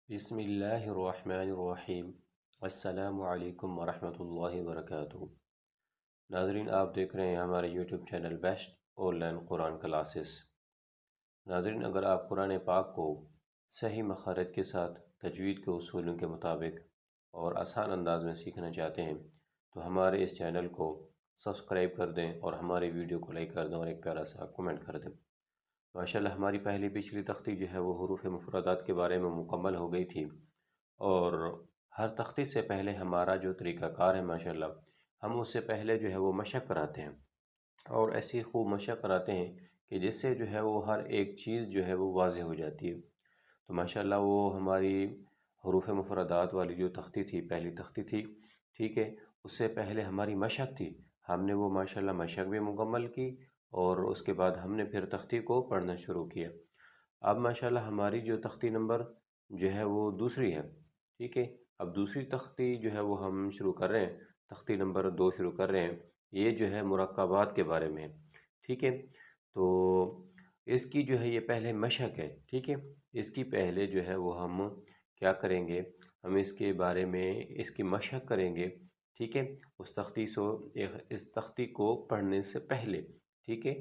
بسم اللہ الرحمن الرحیم۔ السلام علیکم ورحمۃ اللہ وبرکاتہ۔ ناظرین، آپ دیکھ رہے ہیں ہمارے YouTube channel best on line Quran classes. ناظرین، اگر آپ قرآن پاک کو صحیح مخارج کے ساتھ تجوید کے اصولوں کے مطابق اور آسان انداز میں سیکھنا چاہتے ہیں تو ہمارے اس چینل کو سبسکرائب کر دیں اور ہماری ویڈیو کو لائک کر دیں اور ایک پیارا سا کمنٹ کر دیں۔ ماشاءاللہ ہماری پچھلی تختی جو ہے وہ حروف مفردات کے بارے میں مکمل ہو گئی تھی، اور ہر تختی سے پہلے ہمارا جو طریقہ کار ہے ماشاءاللہ، ہم اس سے پہلے جو ہے وہ مشق کراتے ہیں، اور ایسی خوب مشق کراتے ہیں کہ جس سے جو ہے وہ ہر ایک چیز جو ہے وہ واضح ہو جاتی ہے۔ تو ماشاءاللہ وہ ہماری حروف مفردات والی جو تختی تھی، پہلی تختی تھی، ٹھیک ہے، اس سے پہلے ہماری مشق تھی۔ ہم نے وہ ماشاءاللہ مشق بھی مکمل کی، اور اس کے بعد ہم نے پھر تختی کو پڑھنا شروع کیا۔ اب ماشاءاللہ ہماری جو تختی نمبر جو ہے وہ دوسری ہے، ٹھیک ہے۔ اب دوسری تختی جو ہے وہ ہم شروع کر رہے ہیں، تختی نمبر 2 شروع کر رہے ہیں۔ یہ جو ہے مرکبات کے بارے میں ہے، ٹھیک ہے۔ تو اس کی جو ہے یہ پہلے مشق ہے، ٹھیک ہے۔ اس کی پہلے جو ہے وہ ہم کیا کریں گے، ہم اس کے بارے میں اس کی مشق کریں گے، ٹھیک ہے، اس تختی کو پڑھنے سے پہلے، ٹھیک ہے۔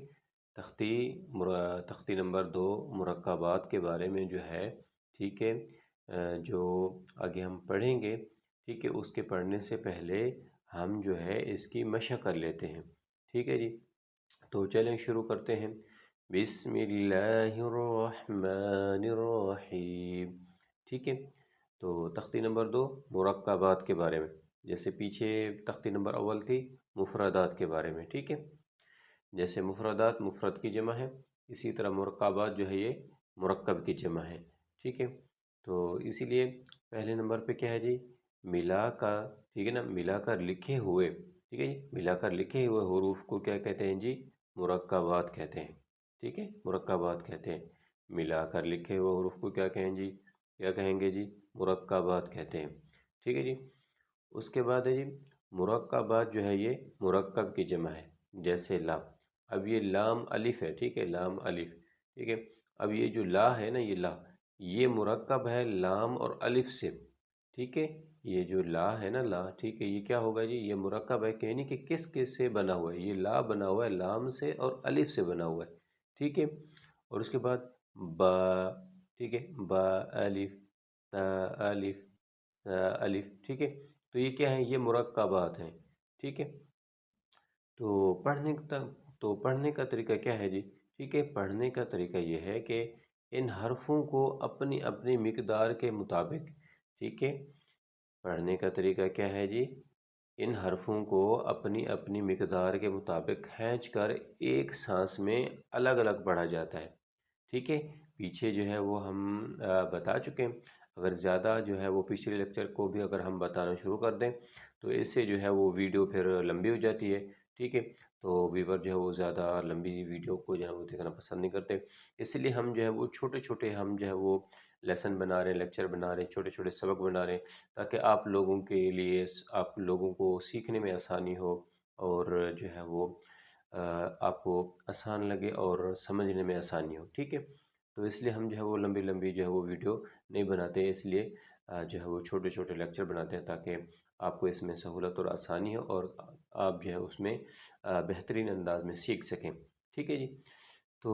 تختی نمبر 2 مرکبات کے بارے میں جو ہے، ٹھیک ہے، جو آگے ہم پڑھیں گے، ٹھیک ہے، اس کے پڑھنے سے پہلے ہم جو ہے اس کی مشق کر لیتے ہیں، ٹھیک ہے جی۔ تو چلیں شروع کرتے ہیں۔ بسم اللہ الرحمن الرحیم، ٹھیک ہے۔ تو تختی نمبر 2 مرکبات کے بارے میں، جیسے پیچھے تختی نمبر اول تھی مفردات کے بارے میں، ٹھیک ہے۔ جیسے مفردات مفرد کی جمع ہے، اسی طرح مرکبات جو ہے یہ مرکب کی جمع ہے، ٹھیک ہے۔ تو اسی لیے پہلے نمبر پہ کیا ہے جی، ملا کر، ٹھیک ہے نا، ملا کر لکھے ہوئے، ٹھیک ہے جی، ملا کر لکھے ہوئے حروف کو کیا کہتے ہیں جی، مرکبات کہتے ہیں، ٹھیک ہے، مرکبات کہتے ہیں۔ ملا کر لکھے ہوئے حروف کو کیا کہیں جی، کیا کہیں گے جی، مرکبات کہتے ہیں، ٹھیک ہے جی۔ اس کے بعد ہے جی، مرکبات جو ہے یہ مرکب کی جمع ہے، جیسے لا۔ اب یہ لام الف ہے، ٹھیک ہے، لام الف، ٹھیک ہے۔ اب یہ جو لا ہے نا، یہ لا، یہ مرکب ہے لام اور الف سے، ٹھیک ہے۔ یہ جو لا ہے نا، لا، ٹھیک ہے، یہ کیا ہوگا جی، یہ مرکب ہے، یعنی کہ کس کس سے بنا ہوا ہے، یہ لا بنا ہوا ہے لام سے اور الف سے بنا ہوا ہے، ٹھیک ہے۔ اور اس کے بعد با، ٹھیک ہے، با الف، تا الف، سا الف، ٹھیک ہے۔ تو یہ کیا ہے، یہ مرکبات ہیں، ٹھیک ہے۔ تو پڑھنے کا طریقہ کیا ہے جی، ٹھیک ہے۔ پڑھنے کا طریقہ یہ ہے کہ ان حرفوں کو اپنی اپنی مقدار کے مطابق، ٹھیک ہے، پڑھنے کا طریقہ کیا ہے جی، ان حرفوں کو اپنی اپنی مقدار کے مطابق کھینچ کر ایک سانس میں الگ الگ پڑھا جاتا ہے، ٹھیک ہے۔ پیچھے جو ہے وہ ہم بتا چکے ہیں۔ اگر زیادہ جو ہے وہ پچھلے لیکچر کو بھی اگر ہم بتانا شروع کر دیں تو اس سے جو ہے وہ ویڈیو پھر لمبی ہو جاتی ہے، ٹھیک ہے۔ تو ویور جو ہے وہ زیادہ لمبی ویڈیو کو جو ہے وہ دیکھنا پسند نہیں کرتے، اس لیے ہم جو ہے وہ چھوٹے چھوٹے ہم جو ہے وہ لیسن بنا رہے ہیں، لیکچر بنا رہے ہیں، چھوٹے چھوٹے سبق بنا رہے ہیں، تاکہ آپ لوگوں کے لیے، آپ لوگوں کو سیکھنے میں آسانی ہو، اور جو ہے وہ آپ کو آسان لگے اور سمجھنے میں آسانی ہو، ٹھیک ہے۔ تو اس لیے ہم جو ہے وہ لمبی لمبی جو ہے وہ ویڈیو نہیں بناتے، اس لیے جو ہے وہ چھوٹے چھوٹے لیکچر بناتے ہیں، تاکہ آپ کو اس میں سہولت اور آسانی ہو، اور آپ جو ہے اس میں بہترین انداز میں سیکھ سکیں، ٹھیک ہے جی۔ تو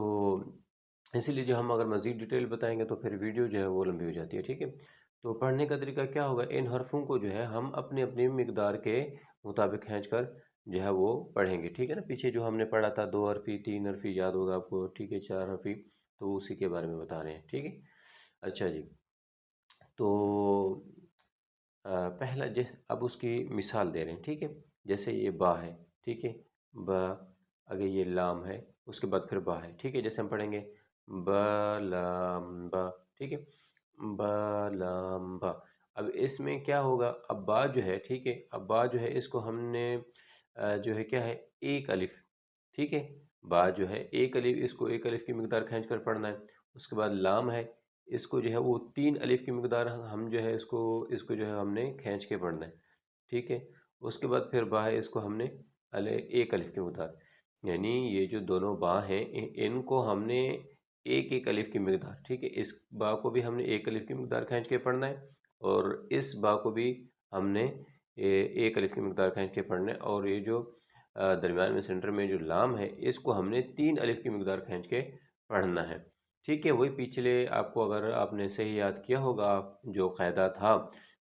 اسی لیے جو ہم اگر مزید ڈیٹیل بتائیں گے تو پھر ویڈیو جو ہے وہ لمبی ہو جاتی ہے، ٹھیک ہے۔ تو پڑھنے کا طریقہ کیا ہوگا، ان حرفوں کو جو ہے ہم اپنی اپنی مقدار کے مطابق کھینچ کر جو ہے وہ پڑھیں گے، ٹھیک ہے نا۔ پیچھے جو ہم نے پڑھا تھا 2 حرفی، 3 حرفی، یاد ہوگا آپ کو، ٹھیک ہے، 4 حرفی، تو اسی کے بارے میں بتا رہے ہیں، ٹھیک ہے۔ اچھا جی، تو پہلا اب اس کی مثال دے رہے ہیں، ٹھیک ہے۔ جیسے یہ با ہے، ٹھیک ہے، با، اگر یہ لام ہے، اس کے بعد پھر با ہے، ٹھیک ہے۔ جیسے ہم پڑھیں گے با لام با، ٹھیک ہے، با لام با۔ اب اس میں کیا ہوگا، اب با جو ہے، ٹھیک ہے، اب با جو ہے اس کو ہم نے جو ہے کیا ہے، ایک الف، ٹھیک ہے، با جو ہے ایک الف، اس کو ایک الف کی مقدار کھینچ کر پڑھنا ہے۔ اس کے بعد لام ہے، اس کو جو ہے وہ 3 الف کی مقدار ہم جو ہے اس کو جو ہے ہم نے کھینچ کے پڑھنا ہے، ٹھیک ہے۔ اس کے بعد پھر با ہے، اس کو ہم نے ایک الف کی مقدار، یعنی یہ جو دونوں با ہیں ان کو ہم نے ایک ایک الف کی مقدار، ٹھیک ہے، اس با کو بھی ہم نے ایک الف کی مقدار کھینچ کے پڑھنا ہے، اور اس با کو بھی ہم نے ایک الف کی مقدار کھینچ کے پڑھنا ہے، اور یہ جو درمیان میں سینٹر میں جو لام ہے اس کو ہم نے 3 الف کی مقدار کھینچ کے پڑھنا ہے، ٹھیک ہے۔ وہی پچھلے آپ کو اگر آپ نے صحیح یاد کیا ہوگا جو قاعدہ تھا،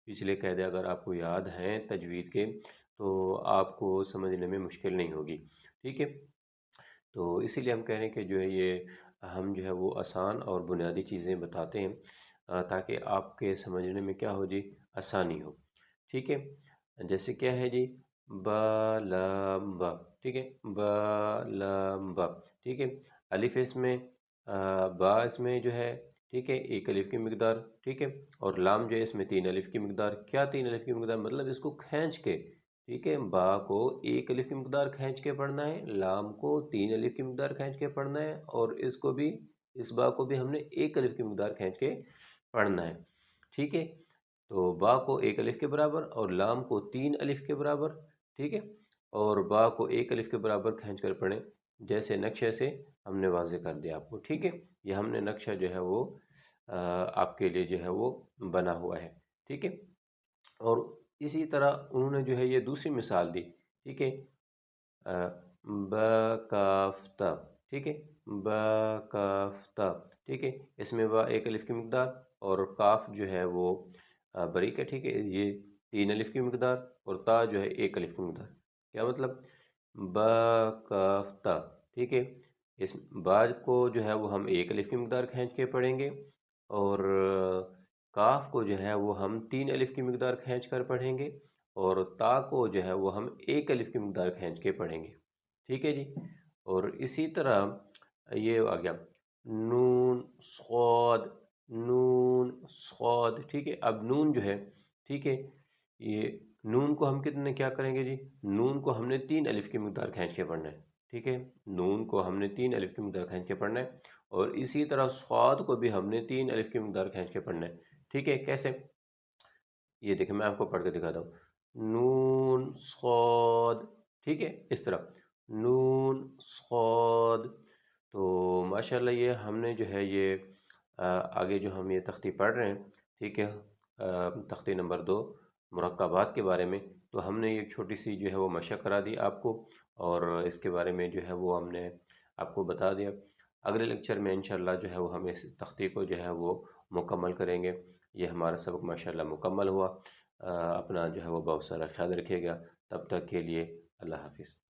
پچھلے قاعدے اگر آپ کو یاد ہیں تجوید کے، تو آپ کو سمجھنے میں مشکل نہیں ہوگی، ٹھیک ہے۔ تو اسی لیے ہم کہہ رہے ہیں کہ جو ہے یہ ہم جو ہے وہ آسان اور بنیادی چیزیں بتاتے ہیں تاکہ آپ کے سمجھنے میں کیا ہو جی، آسانی ہو، ٹھیک ہے۔ جیسے کیا ہے جی، با لام با، ٹھیک ہے، با لام با، ٹھیک ہے۔ الف اس میں با اس میں جو ہے، ٹھیک ہے، ایک الف کی مقدار، ٹھیک ہے، اور لام جو ہے اس میں 3 الف کی مقدار، کیا 3 الف کی مقدار مطلب اس کو کھینچ کے، ٹھیک ہے، با کو ایک الف کی مقدار کھینچ کے پڑھنا ہے، لام کو 3 الف کی مقدار کھینچ کے پڑھنا ہے، اور اس کو بھی، اس با کو بھی ہم نے ایک الف کی مقدار کھینچ کے پڑھنا ہے، ٹھیک ہے۔ تو با کو ایک الف کے برابر اور لام کو 3 الف کے برابر، ٹھیک ہے، اور با کو ایک الف کے برابر کھینچ کر پڑھیں، جیسے نقشے سے ہم نے واضح کر دیا آپ کو، ٹھیک ہے۔ یہ ہم نے نقشہ جو ہے وہ آپ کے لیے جو ہے وہ بنا ہوا ہے، ٹھیک ہے۔ اور اسی طرح انہوں نے جو ہے یہ دوسری مثال دی، ٹھیک ہے، با کاف تا، ٹھیک ہے، با کاف تا، ٹھیک ہے، اس میں با ایک الف کی مقدار اور کاف جو ہے وہ بریک ہے، ٹھیک ہے، یہ 3 الف کی مقدار اور تا جو ہے ایک الف کی مقدار، کیا مطلب، با کاف تا، ٹھیک ہے، اس با کو جو ہے وہ ہم ایک الف کی مقدار کھینچ کے پڑھیں گے، اور کاف کو جو ہے وہ ہم 3 الف کی مقدار کھینچ کر پڑھیں گے، اور تا کو جو ہے وہ ہم ایک الف کی مقدار کھینچ کے پڑھیں گے، ٹھیک ہے جی۔ اور اسی طرح یہ آ گیا نون صاد، نون صاد، ٹھیک ہے۔ اب نون جو ہے، ٹھیک ہے، یہ نون کو ہم کتنے کیا کریں گے جی، نون کو ہم نے 3 الف کی مقدار کھینچ کے پڑھنا ہے، ٹھیک ہے، نون کو ہم نے 3 الف کی مقدار کھینچ کے پڑھنا ہے، اور اسی طرح صاد کو بھی ہم نے 3 الف کی مقدار کھینچ کے پڑھنا ہے، ٹھیک ہے۔ کیسے، یہ دیکھیں میں آپ کو پڑھ کے دکھاتا ہوں، نون صاد، ٹھیک ہے، اس طرح نون صاد۔ تو ماشاءاللہ یہ ہم نے جو ہے یہ آگے جو ہم یہ تختی پڑھ رہے ہیں، ٹھیک ہے، تختی نمبر 2 مرکبات کے بارے میں، تو ہم نے ایک چھوٹی سی جو ہے وہ مشق کرا دی آپ کو، اور اس کے بارے میں جو ہے وہ ہم نے آپ کو بتا دیا۔ اگلے لیکچر میں انشاءاللہ جو ہے وہ ہم اس تختی کو جو ہے وہ مکمل کریں گے۔ یہ ہمارا سبق ماشاءاللہ مکمل ہوا۔ اپنا جو ہے وہ بہت سارا خیال رکھیے گا، تب تک کے لیے اللہ حافظ۔